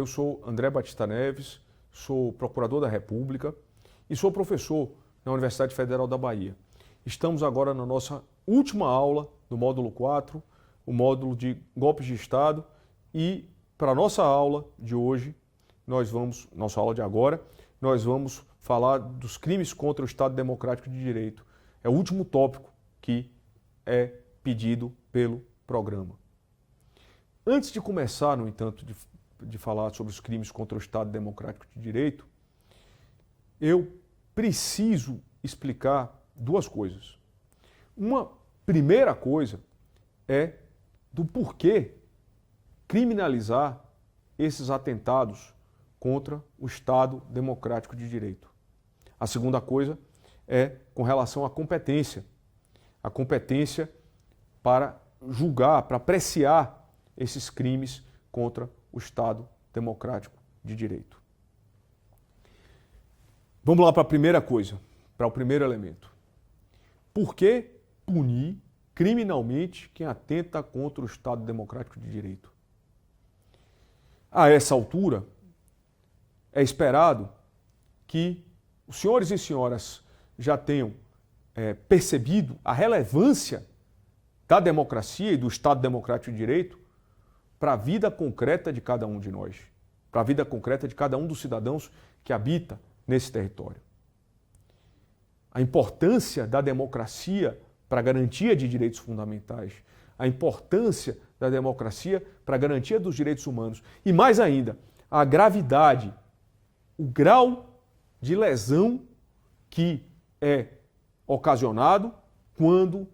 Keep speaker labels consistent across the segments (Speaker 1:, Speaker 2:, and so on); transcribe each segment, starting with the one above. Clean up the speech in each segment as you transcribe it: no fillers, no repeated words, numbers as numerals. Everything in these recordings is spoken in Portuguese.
Speaker 1: sou André Batista Neves, sou procurador da República e sou professor na Universidade Federal da Bahia. Estamos agora na nossa última aula do módulo 4, o módulo de golpes de Estado, e para a nossa aula de hoje, nossa aula de agora, nós vamos falar dos crimes contra o Estado Democrático de Direito. É o último tópico que é pedido pelo programa. Antes de começar, no entanto, de falar sobre os crimes contra o Estado Democrático de Direito, eu preciso explicar duas coisas. Uma primeira coisa é do porquê criminalizar esses atentados contra o Estado Democrático de Direito. A segunda coisa é com relação à competência. A competência para julgar, para apreciar esses crimes contra o Estado Democrático de Direito. Vamos lá para a primeira coisa, para o primeiro elemento. Por que punir criminalmente quem atenta contra o Estado Democrático de Direito? A essa altura, é esperado que os senhores e senhoras já tenham percebido a relevância da democracia e do Estado Democrático de Direito para a vida concreta de cada um de nós, para a vida concreta de cada um dos cidadãos que habita nesse território. A importância da democracia para a garantia de direitos fundamentais, a importância da democracia para a garantia dos direitos humanos e, mais ainda, a gravidade, o grau de lesão que é ocasionado quando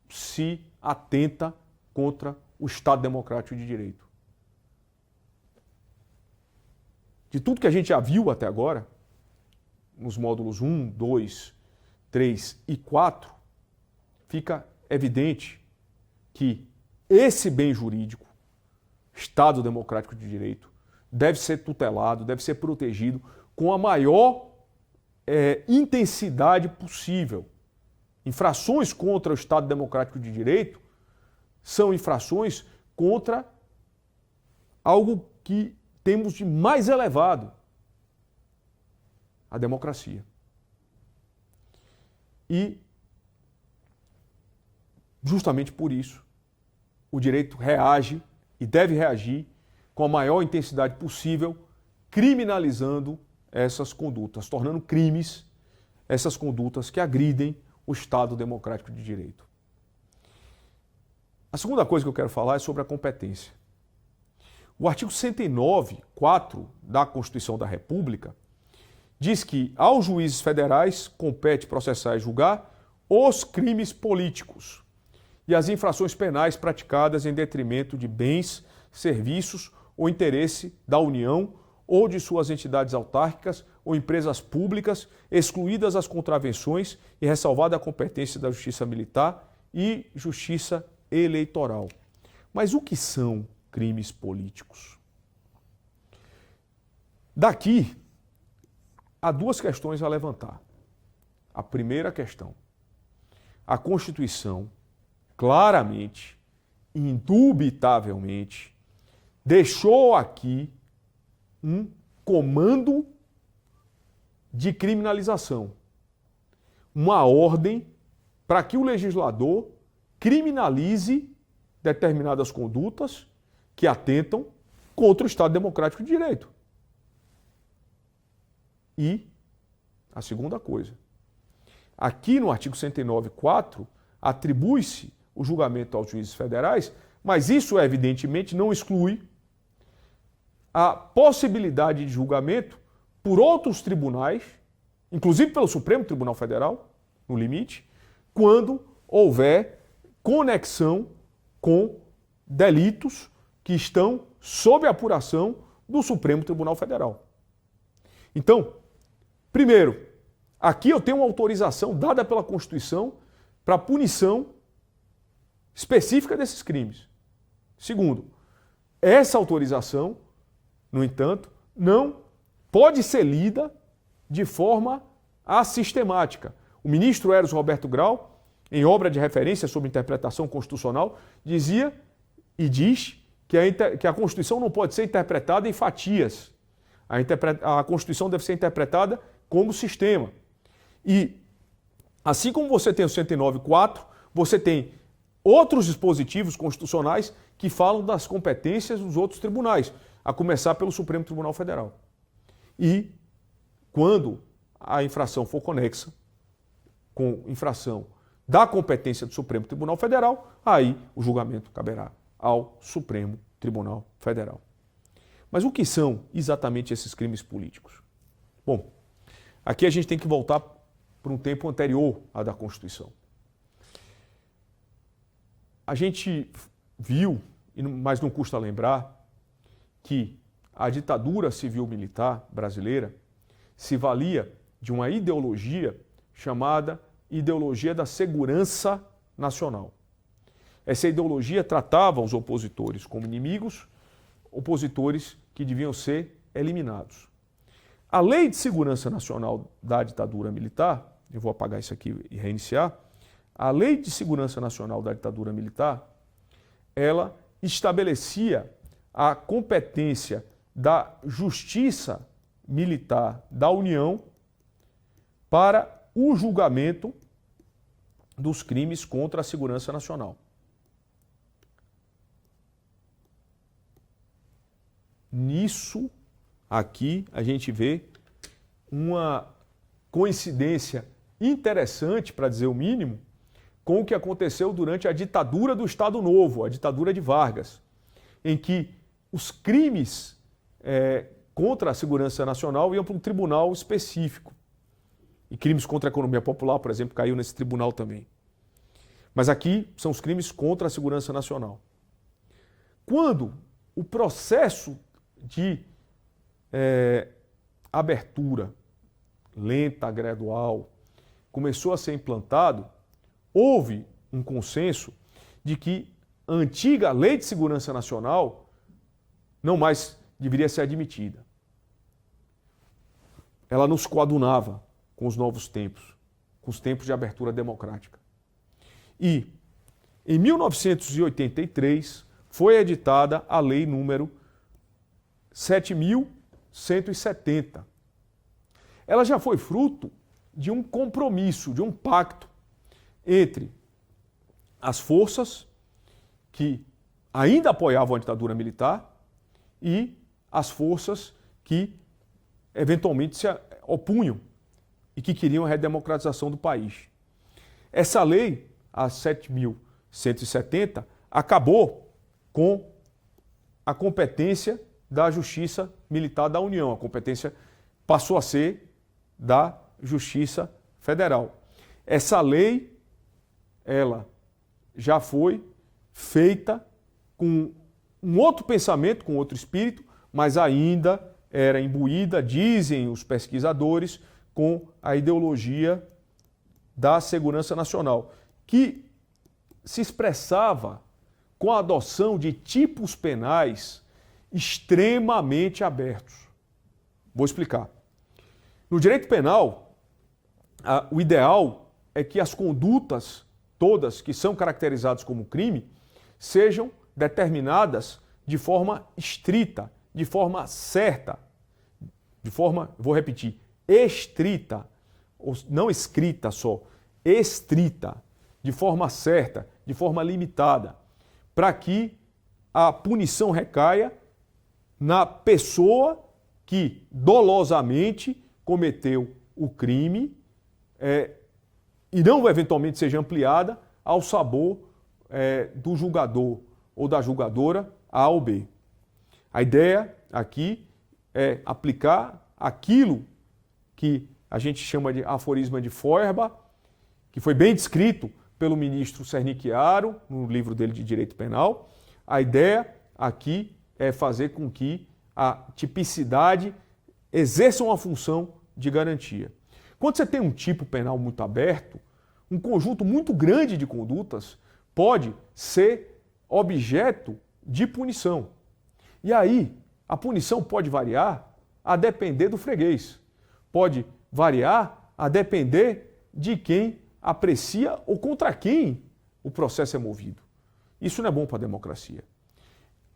Speaker 1: se atenta contra o Estado Democrático de Direito. De tudo que a gente já viu até agora, nos módulos 1, 2, 3 e 4, fica evidente que esse bem jurídico, Estado Democrático de Direito, deve ser tutelado, deve ser protegido com a maior intensidade possível. Infrações contra o Estado Democrático de Direito são infrações contra algo que temos de mais elevado, a democracia. E, justamente por isso, o direito reage e deve reagir com a maior intensidade possível, criminalizando essas condutas, tornando crimes essas condutas que agridem o Estado Democrático de Direito. A segunda coisa que eu quero falar é sobre a competência. O artigo 109, 4 da Constituição da República diz que aos juízes federais compete processar e julgar os crimes políticos e as infrações penais praticadas em detrimento de bens, serviços ou interesse da União ou de suas entidades autárquicas ou empresas públicas, excluídas as contravenções e ressalvada a competência da Justiça Militar e Justiça Eleitoral. Mas o que são crimes políticos? Daqui, há duas questões a levantar. A primeira questão: a Constituição claramente, indubitavelmente, deixou aqui um comando de criminalização, uma ordem para que o legislador criminalize determinadas condutas que atentam contra o Estado Democrático de Direito. E a segunda coisa, aqui no artigo 109, 4, atribui-se o julgamento aos juízes federais, mas isso evidentemente não exclui a possibilidade de julgamento por outros tribunais, inclusive pelo Supremo Tribunal Federal, no limite, quando houver conexão com delitos que estão sob apuração do Supremo Tribunal Federal. Então, primeiro, aqui eu tenho uma autorização dada pela Constituição para punição específica desses crimes. Segundo, essa autorização, no entanto, não pode ser lida de forma assistemática. O ministro Eros Roberto Grau, em obra de referência sobre interpretação constitucional, dizia e diz que a Constituição não pode ser interpretada em fatias. A Constituição deve ser interpretada como sistema. E, assim como você tem o 109.4, você tem outros dispositivos constitucionais que falam das competências dos outros tribunais, a começar pelo Supremo Tribunal Federal. E, quando a infração for conexa com infração da competência do Supremo Tribunal Federal, aí o julgamento caberá ao Supremo Tribunal Federal. Mas o que são exatamente esses crimes políticos? Bom, aqui a gente tem que voltar para um tempo anterior à da Constituição. A gente viu, mas não custa lembrar, que a ditadura civil-militar brasileira se valia de uma ideologia chamada ideologia da segurança nacional. Essa ideologia tratava os opositores como inimigos, opositores que deviam ser eliminados. A Lei de Segurança Nacional da ditadura militar, eu vou apagar isso aqui e reiniciar, a Lei de Segurança Nacional da ditadura militar, ela estabelecia a competência da Justiça Militar da União para o julgamento dos crimes contra a segurança nacional. Nisso, aqui, a gente vê uma coincidência interessante, para dizer o mínimo, com o que aconteceu durante a ditadura do Estado Novo, a ditadura de Vargas, em que os crimes contra a segurança nacional iam para um tribunal específico. E crimes contra a economia popular, por exemplo, caiu nesse tribunal também. Mas aqui são os crimes contra a segurança nacional. Quando o processo de abertura lenta, gradual, começou a ser implantado, houve um consenso de que a antiga Lei de Segurança Nacional não mais deveria ser admitida. Ela nos coadunava com os novos tempos, com os tempos de abertura democrática. E, em 1983, foi editada a Lei número 7.170. Ela já foi fruto de um compromisso, de um pacto entre as forças que ainda apoiavam a ditadura militar e as forças que eventualmente se opunham e que queriam a redemocratização do país. Essa lei, a 7.170, acabou com a competência da Justiça Militar da União. A competência passou a ser da Justiça Federal. Essa lei, ela já foi feita com um outro pensamento, com outro espírito, mas ainda era imbuída, dizem os pesquisadores, com a ideologia da segurança nacional, que se expressava com a adoção de tipos penais extremamente abertos. Vou explicar. No direito penal, o ideal é que as condutas todas que são caracterizadas como crime sejam determinadas de forma estrita, de forma certa, de forma, vou repetir, estrita, não escrita só, estrita, de forma certa, de forma limitada, para que a punição recaia na pessoa que dolosamente cometeu o crime e não eventualmente seja ampliada ao sabor do julgador ou da julgadora A ou B. A ideia aqui é aplicar aquilo que a gente chama de aforisma de Feuerbach, que foi bem descrito pelo ministro Sernichiaro no livro dele de Direito Penal. A ideia aqui é fazer com que a tipicidade exerça uma função de garantia. Quando você tem um tipo penal muito aberto, um conjunto muito grande de condutas pode ser objeto de punição. E aí, a punição pode variar a depender do freguês. Pode variar a depender de quem aprecia ou contra quem o processo é movido. Isso não é bom para a democracia.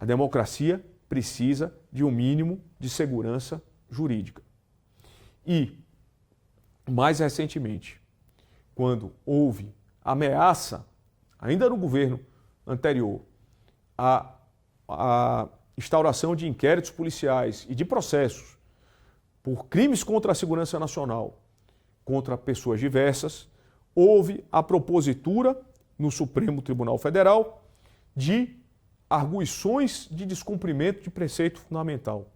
Speaker 1: A democracia precisa de um mínimo de segurança jurídica. E, mais recentemente, quando houve ameaça, ainda no governo anterior, a instauração de inquéritos policiais e de processos por crimes contra a segurança nacional, contra pessoas diversas, houve a propositura no Supremo Tribunal Federal de arguições de descumprimento de preceito fundamental.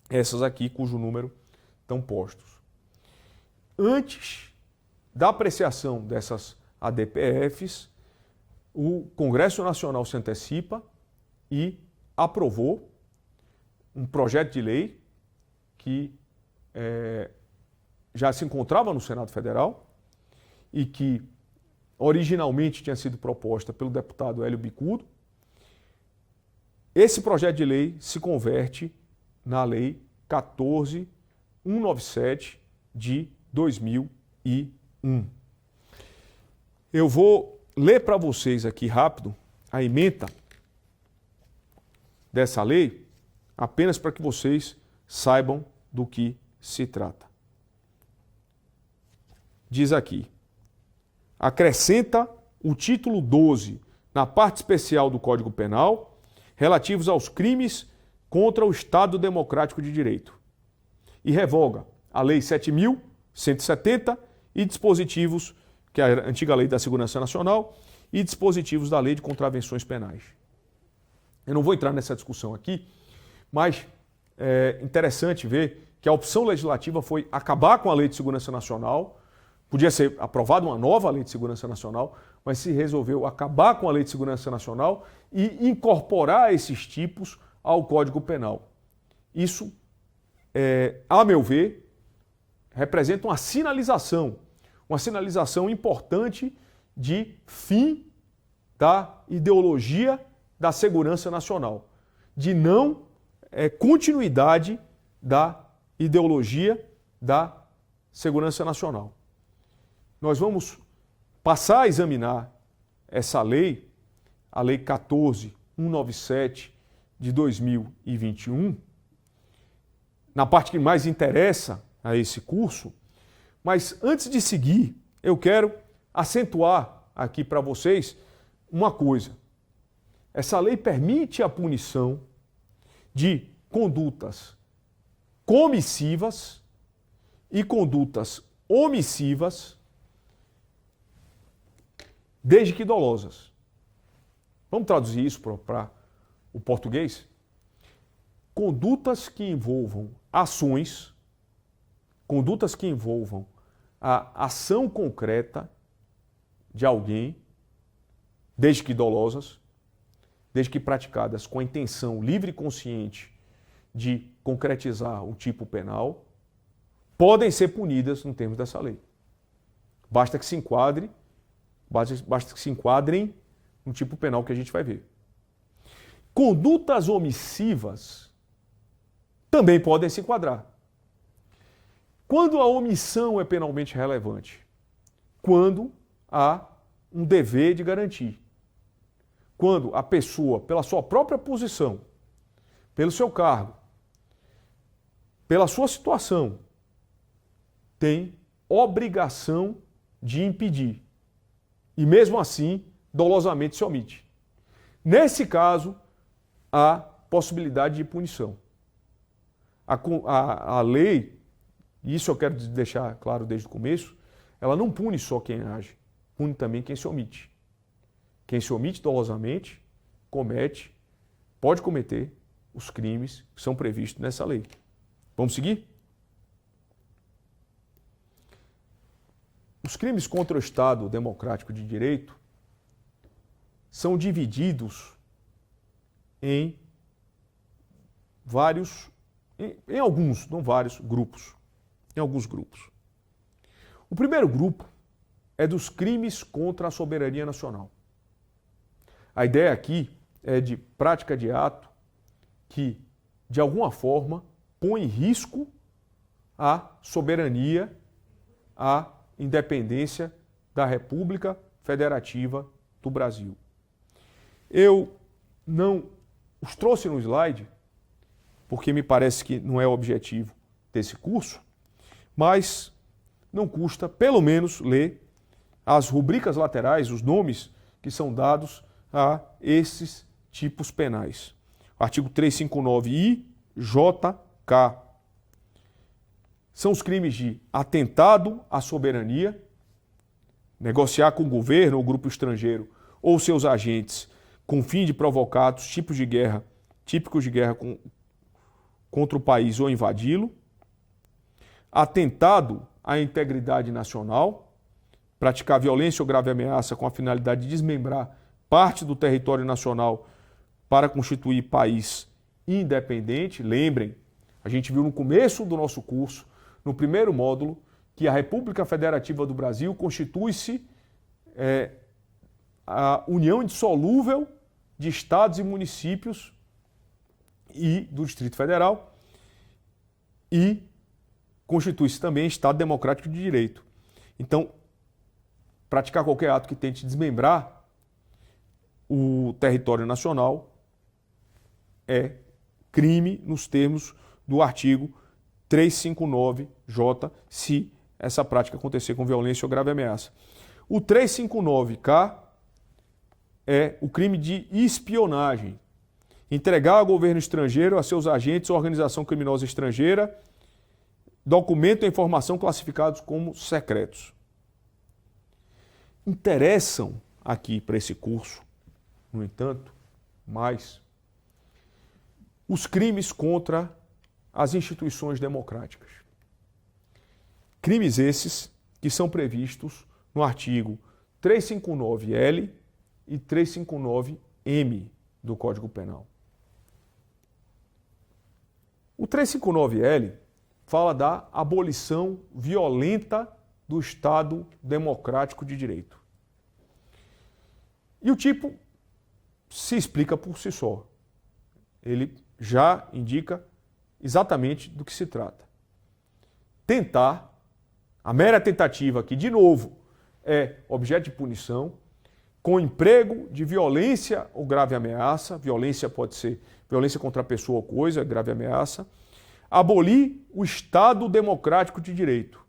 Speaker 1: Essas aqui, cujo número estão postos. Antes da apreciação dessas ADPFs, o Congresso Nacional se antecipa e aprovou um projeto de lei que já se encontrava no Senado Federal e que originalmente tinha sido proposta pelo deputado Hélio Bicudo. Esse projeto de lei se converte na Lei 14.197 de 2001. Eu vou ler para vocês aqui rápido a ementa dessa lei, apenas para que vocês saibam do que se trata. Diz aqui: acrescenta o título 12 na parte especial do Código Penal relativos aos crimes contra o Estado Democrático de Direito e revoga a Lei 7.170 e dispositivos, que é a antiga Lei da Segurança Nacional, e dispositivos da Lei de Contravenções Penais. Eu não vou entrar nessa discussão aqui, mas é interessante ver que a opção legislativa foi acabar com a Lei de Segurança Nacional. Podia ser aprovada uma nova Lei de Segurança Nacional, mas se resolveu acabar com a Lei de Segurança Nacional e incorporar esses tipos ao Código Penal. Isso, a meu ver, representa uma sinalização importante de fim da ideologia da segurança nacional, de não continuidade da ideologia da segurança nacional. Nós vamos passar a examinar essa lei, a Lei 14.197 de 2021, na parte que mais interessa a esse curso, mas antes de seguir, eu quero acentuar aqui para vocês uma coisa. Essa lei permite a punição de condutas comissivas e condutas omissivas, desde que dolosas. Vamos traduzir isso para o português? Condutas que envolvam ações, condutas que envolvam a ação concreta de alguém, desde que dolosas, desde que praticadas com a intenção livre e consciente de concretizar o tipo penal, podem ser punidas no termo dessa lei. Basta que se enquadrem no tipo penal que a gente vai ver. Condutas omissivas também podem se enquadrar. Quando a omissão é penalmente relevante? Quando há um dever de garantir. Quando a pessoa, pela sua própria posição, pelo seu cargo, pela sua situação, tem obrigação de impedir. E mesmo assim, dolosamente se omite. Nesse caso, há possibilidade de punição. A lei, e isso eu quero deixar claro desde o começo, ela não pune só quem age, pune também quem se omite. Quem se omite dolosamente pode cometer os crimes que são previstos nessa lei. Vamos seguir? Os crimes contra o Estado Democrático de Direito são divididos em alguns, não vários, grupos. Em alguns grupos. O primeiro grupo é dos crimes contra a soberania nacional. A ideia aqui é de prática de ato que, de alguma forma, põe em risco a soberania, a independência da República Federativa do Brasil. Eu não os trouxe no slide, porque me parece que não é o objetivo desse curso, mas não custa, pelo menos, ler as rubricas laterais, os nomes que são dados a esses tipos penais. Artigo 359-I, JK. São os crimes de atentado à soberania, negociar com o governo ou grupo estrangeiro ou seus agentes com fim de provocar tipos de guerra, típicos de guerra contra o país ou invadi-lo, atentado à integridade nacional, praticar violência ou grave ameaça com a finalidade de desmembrar parte do território nacional para constituir país independente. Lembrem, a gente viu no começo do nosso curso, no primeiro módulo, que a República Federativa do Brasil constitui-se a união indissolúvel de estados e municípios e do Distrito Federal e constitui-se também Estado Democrático de Direito. Então, praticar qualquer ato que tente desmembrar o território nacional é crime nos termos do artigo 359-J, se essa prática acontecer com violência ou grave ameaça. O 359-K é o crime de espionagem. Entregar ao governo estrangeiro, a seus agentes ou organização criminosa estrangeira, documento e informação classificados como secretos. Interessam aqui para esse curso, no entanto, mais os crimes contra as instituições democráticas. Crimes esses que são previstos no artigo 359-L e 359-M do Código Penal. O 359-L fala da abolição violenta do Estado Democrático de Direito. E o tipo se explica por si só. Ele já indica exatamente do que se trata. Tentar, a mera tentativa que, de novo, é objeto de punição, com emprego de violência ou grave ameaça, violência pode ser violência contra a pessoa ou coisa, grave ameaça, abolir o Estado Democrático de Direito,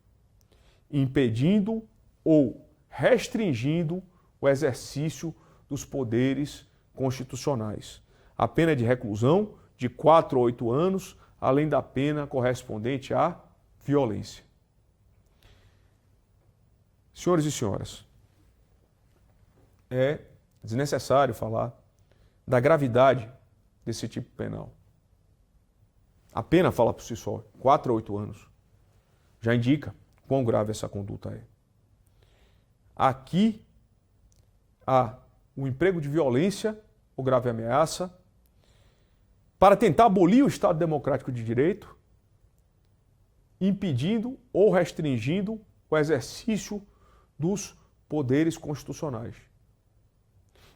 Speaker 1: impedindo ou restringindo o exercício dos poderes constitucionais. A pena é de reclusão de 4 a 8 anos, além da pena correspondente à violência. Senhores e senhoras, é desnecessário falar da gravidade desse tipo penal. A pena fala por si só, 4 a 8 anos. Já indica quão grave essa conduta é. Aqui há o emprego de violência ou grave ameaça para tentar abolir o Estado Democrático de Direito, impedindo ou restringindo o exercício dos poderes constitucionais.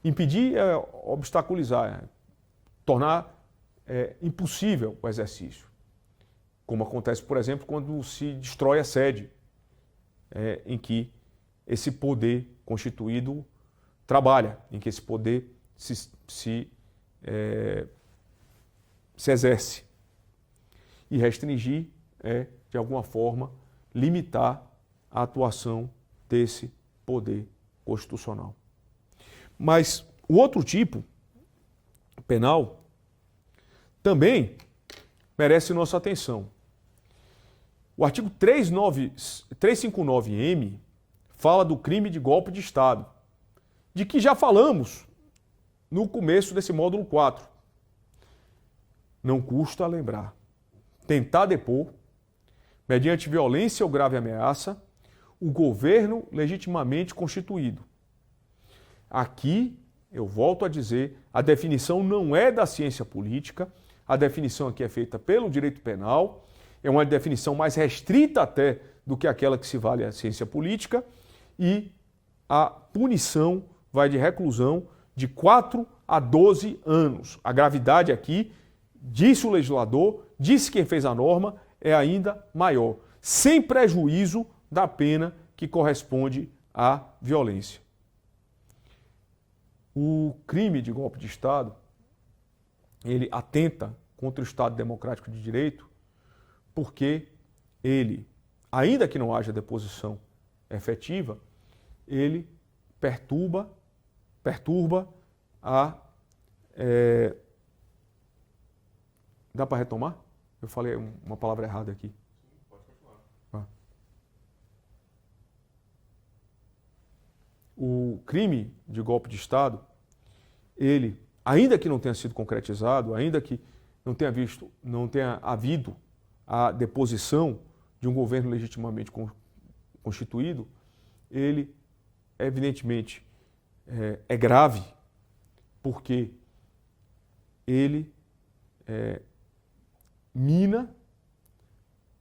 Speaker 1: Impedir é obstaculizar, é tornar impossível o exercício. Como acontece, por exemplo, quando se destrói a sede em que esse poder constituído trabalha, em que esse poder se exerce. E restringir é, de alguma forma, limitar a atuação desse poder constitucional. Mas o outro tipo penal também merece nossa atenção. O artigo 359-M fala do crime de golpe de Estado, de que já falamos no começo desse módulo 4. Não custa lembrar. Tentar depor, mediante violência ou grave ameaça, o governo legitimamente constituído. Aqui, eu volto a dizer, a definição não é da ciência política, a definição aqui é feita pelo direito penal, é uma definição mais restrita até do que aquela que se vale à ciência política, e a punição vai de reclusão de 4 a 12 anos. A gravidade aqui, disse o legislador, disse quem fez a norma, é ainda maior, sem prejuízo da pena que corresponde à violência. O crime de golpe de Estado ele atenta contra o Estado democrático de direito, porque ele, ainda que não haja deposição efetiva, ele perturba a... Dá para retomar? Eu falei uma palavra errada aqui.
Speaker 2: Pode continuar.
Speaker 1: O crime de golpe de Estado, ele, ainda que não tenha sido concretizado, ainda que não tenha havido a deposição de um governo legitimamente constituído, ele, evidentemente, é grave, porque ele mina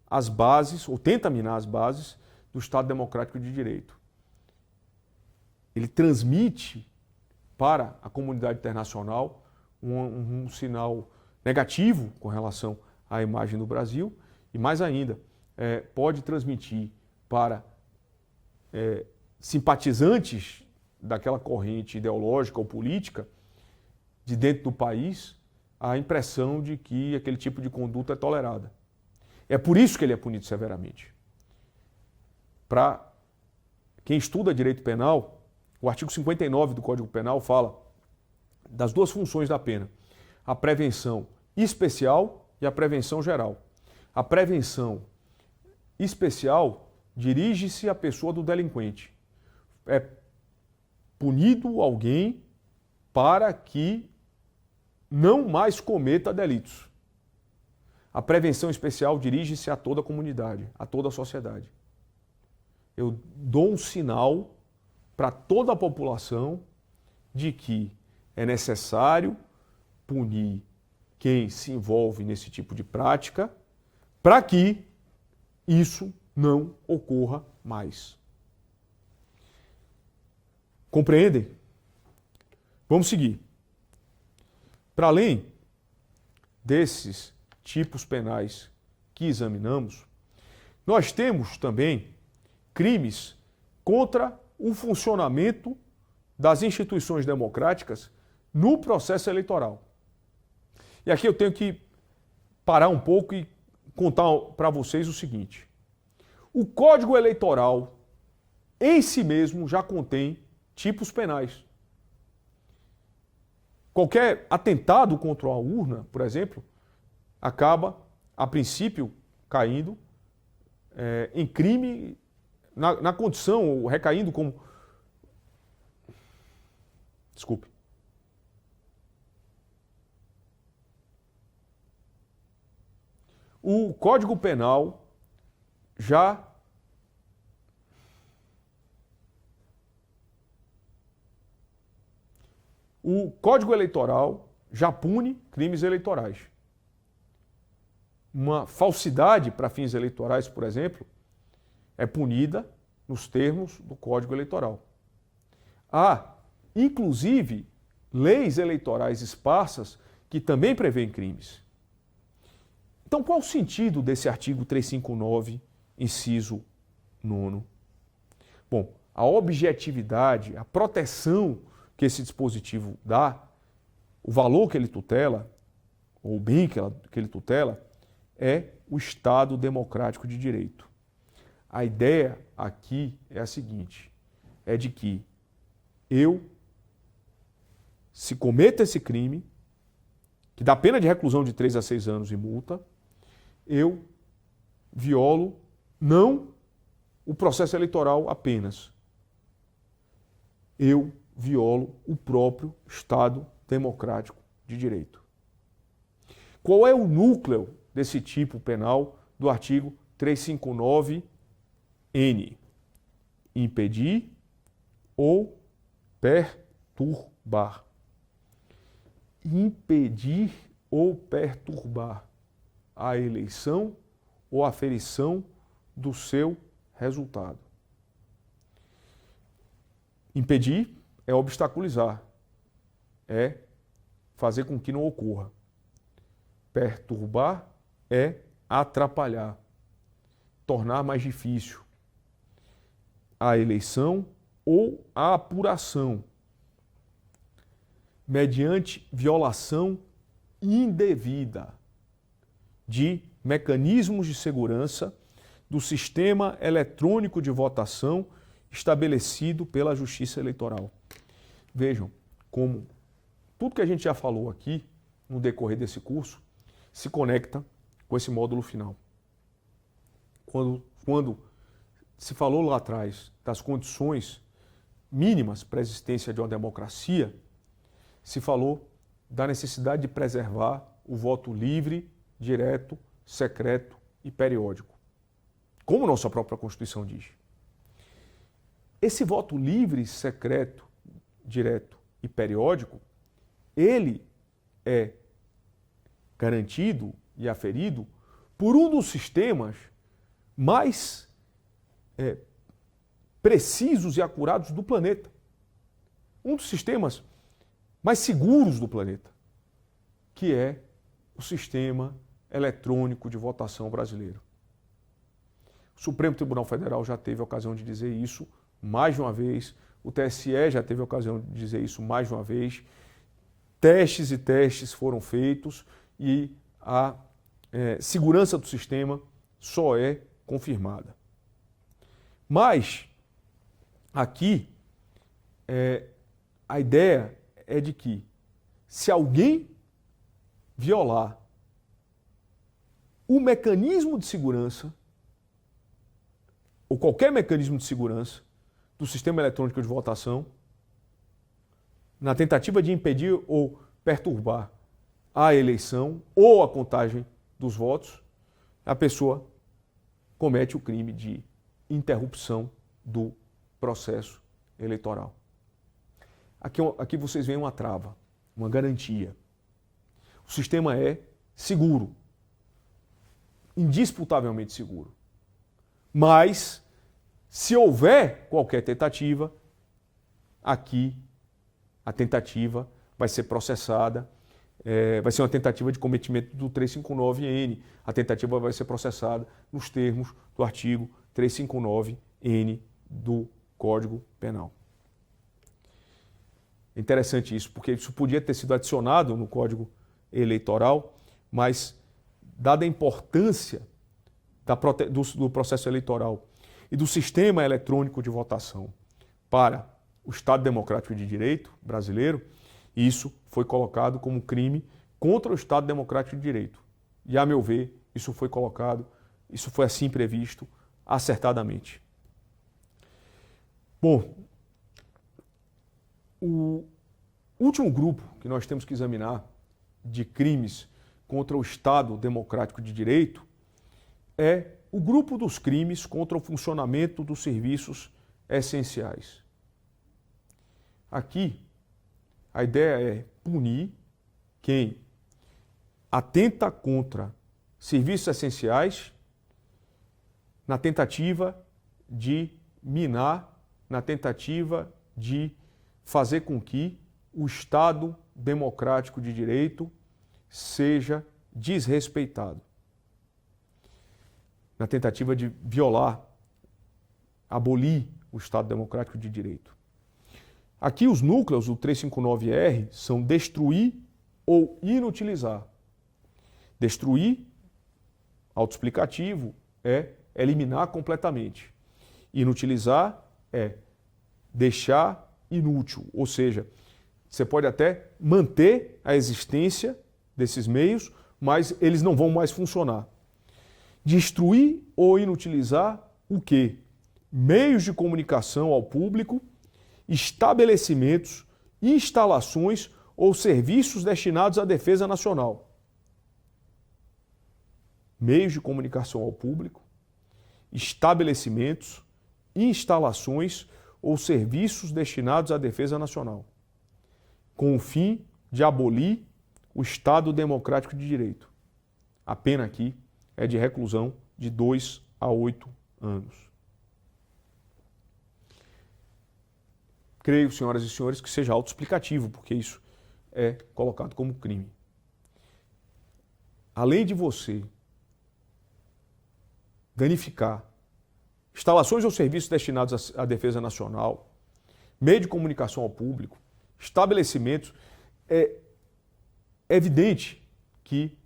Speaker 1: as bases, ou tenta minar as bases, do Estado Democrático de Direito. Ele transmite para a comunidade internacional um sinal negativo com relação à imagem do Brasil e, mais ainda, pode transmitir para simpatizantes daquela corrente ideológica ou política de dentro do país a impressão de que aquele tipo de conduta é tolerada. É por isso que ele é punido severamente. Para quem estuda direito penal, o artigo 59 do Código Penal fala das duas funções da pena: a prevenção especial e a prevenção geral. A prevenção especial dirige-se à pessoa do delinquente. É punido alguém para que não mais cometa delitos. A prevenção especial dirige-se a toda a comunidade, a toda a sociedade. Eu dou um sinal para toda a população de que é necessário punir quem se envolve nesse tipo de prática para que isso não ocorra mais. Compreendem? Vamos seguir. Para além desses tipos penais que examinamos, nós temos também crimes contra o funcionamento das instituições democráticas no processo eleitoral. E aqui eu tenho que parar um pouco e contar para vocês o seguinte: o Código Eleitoral em si mesmo já contém tipos penais. Qualquer atentado contra a urna, por exemplo, acaba, a princípio, caindo em crime, na condição, ou recaindo como... Desculpe. O Código Penal já O Código Eleitoral já pune crimes eleitorais. Uma falsidade para fins eleitorais, por exemplo, é punida nos termos do Código Eleitoral. Há, inclusive, leis eleitorais esparsas que também prevêem crimes. Então, qual o sentido desse artigo 359, inciso 9? Bom, a objetividade, a proteção que esse dispositivo dá, o valor que ele tutela, ou o bem que ele tutela, é o Estado democrático de direito. A ideia aqui é a seguinte: é de que se cometa esse crime, que dá pena de reclusão de 3 a 6 anos e multa, eu violo não o processo eleitoral apenas, eu violo o próprio Estado democrático de direito. Qual é o núcleo desse tipo penal do artigo 359-N? Impedir ou perturbar. Impedir ou perturbar a eleição ou a aferição do seu resultado. Impedir é obstaculizar, é fazer com que não ocorra. Perturbar é atrapalhar, tornar mais difícil a eleição ou a apuração, mediante violação indevida de mecanismos de segurança do sistema eletrônico de votação estabelecido pela Justiça Eleitoral. Vejam como tudo que a gente já falou aqui no decorrer desse curso se conecta com esse módulo final. Quando se falou lá atrás das condições mínimas para a existência de uma democracia, se falou da necessidade de preservar o voto livre, direto, secreto e periódico, como nossa própria Constituição diz. Esse voto livre, secreto, direto e periódico, ele é garantido e aferido por um dos sistemas mais precisos e acurados do planeta. Um dos sistemas mais seguros do planeta, que é o sistema eletrônico de votação brasileiro. O Supremo Tribunal Federal já teve a ocasião de dizer isso mais de uma vez, o TSE já teve a ocasião de dizer isso mais de uma vez, testes e testes foram feitos e a segurança do sistema só é confirmada. Mas, aqui, a ideia é de que, se alguém violar o mecanismo de segurança, ou qualquer mecanismo de segurança do sistema eletrônico de votação, na tentativa de impedir ou perturbar a eleição ou a contagem dos votos, a pessoa comete o crime de interrupção do processo eleitoral. Aqui vocês veem uma trava, uma garantia. O sistema é seguro, indisputavelmente seguro. Mas, se houver qualquer tentativa, aqui a tentativa vai ser processada, vai ser uma tentativa de cometimento do 359-N. A tentativa vai ser processada nos termos do artigo 359-N do Código Penal. É interessante isso, porque isso podia ter sido adicionado no Código Eleitoral, mas, dada a importância do processo eleitoral e do sistema eletrônico de votação para o Estado Democrático de Direito brasileiro, isso foi colocado como crime contra o Estado Democrático de Direito. E, a meu ver, isso foi assim previsto acertadamente. Bom, o último grupo que nós temos que examinar de crimes contra o Estado Democrático de Direito é o grupo dos crimes contra o funcionamento dos serviços essenciais. Aqui, a ideia é punir quem atenta contra serviços essenciais na tentativa de minar, na tentativa de fazer com que o Estado Democrático de Direito seja desrespeitado. Na tentativa de violar, abolir o Estado Democrático de Direito. Aqui os núcleos do 359-R são destruir ou inutilizar. Destruir, autoexplicativo, é eliminar completamente. Inutilizar é deixar inútil, ou seja, você pode até manter a existência desses meios, mas eles não vão mais funcionar. Destruir ou inutilizar o quê? Meios de comunicação ao público, estabelecimentos, instalações ou serviços destinados à defesa nacional. Meios de comunicação ao público, estabelecimentos, instalações ou serviços destinados à defesa nacional, com o fim de abolir o Estado Democrático de Direito. A pena aqui é de reclusão de 2 a 8 anos. Creio, senhoras e senhores, que seja autoexplicativo, porque isso é colocado como crime. Além de você danificar instalações ou serviços destinados à defesa nacional, meio de comunicação ao público, estabelecimentos, é evidente que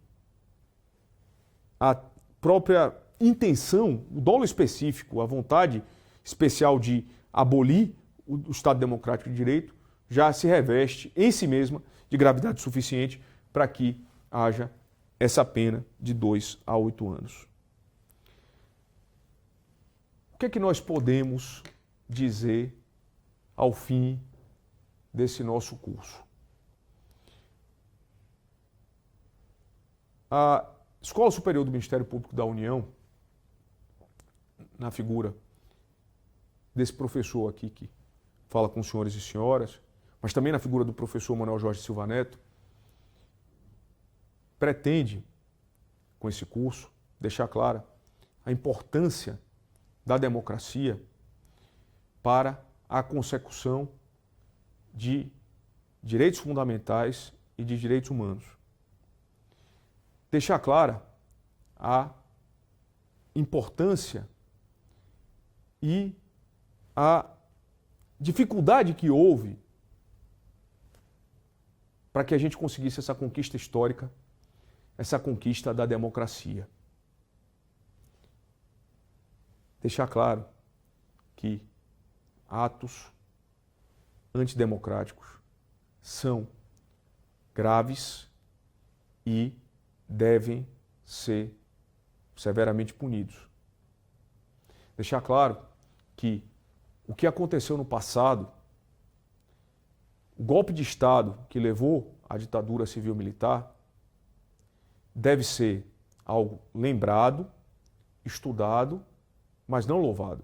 Speaker 1: a própria intenção, o dolo específico, a vontade especial de abolir o Estado Democrático de Direito já se reveste em si mesma de gravidade suficiente para que haja essa pena de 2 a 8 anos. O que é que nós podemos dizer ao fim desse nosso curso? A Escola Superior do Ministério Público da União, na figura desse professor aqui que fala com os senhores e senhoras, mas também na figura do professor Manuel Jorge Silva Neto, pretende, com esse curso, deixar clara a importância da democracia para a consecução de direitos fundamentais e de direitos humanos. Deixar clara a importância e a dificuldade que houve para que a gente conseguisse essa conquista histórica, essa conquista da democracia. Deixar claro que atos antidemocráticos são graves e devem ser severamente punidos. Deixar claro que o que aconteceu no passado, o golpe de Estado que levou à ditadura civil-militar, deve ser algo lembrado, estudado, mas não louvado.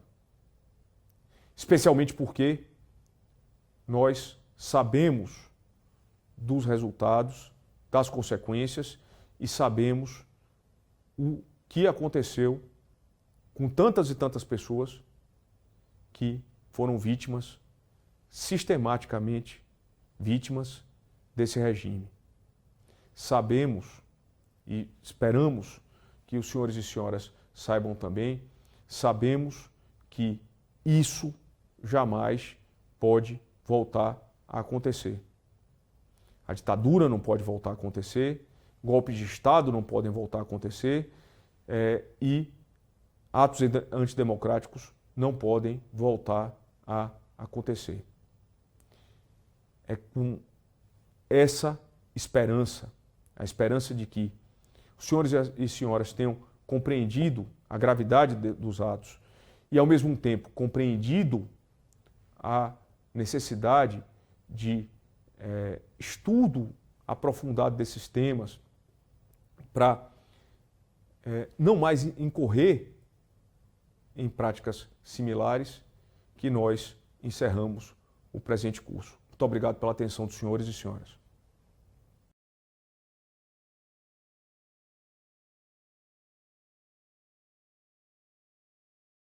Speaker 1: Especialmente porque nós sabemos dos resultados, das consequências e sabemos o que aconteceu com tantas e tantas pessoas que foram vítimas, sistematicamente vítimas desse regime. Sabemos e esperamos que os senhores e senhoras saibam também, sabemos que isso jamais pode voltar a acontecer. A ditadura não pode voltar a acontecer, golpes de Estado não podem voltar a acontecer e atos antidemocráticos não podem voltar a acontecer. É com essa esperança, a esperança de que os senhores e senhoras tenham compreendido a gravidade dos atos e, ao mesmo tempo, compreendido a necessidade de estudo aprofundado desses temas para não mais incorrer em práticas similares, que nós encerramos o presente curso. Muito obrigado pela atenção dos senhores e senhoras.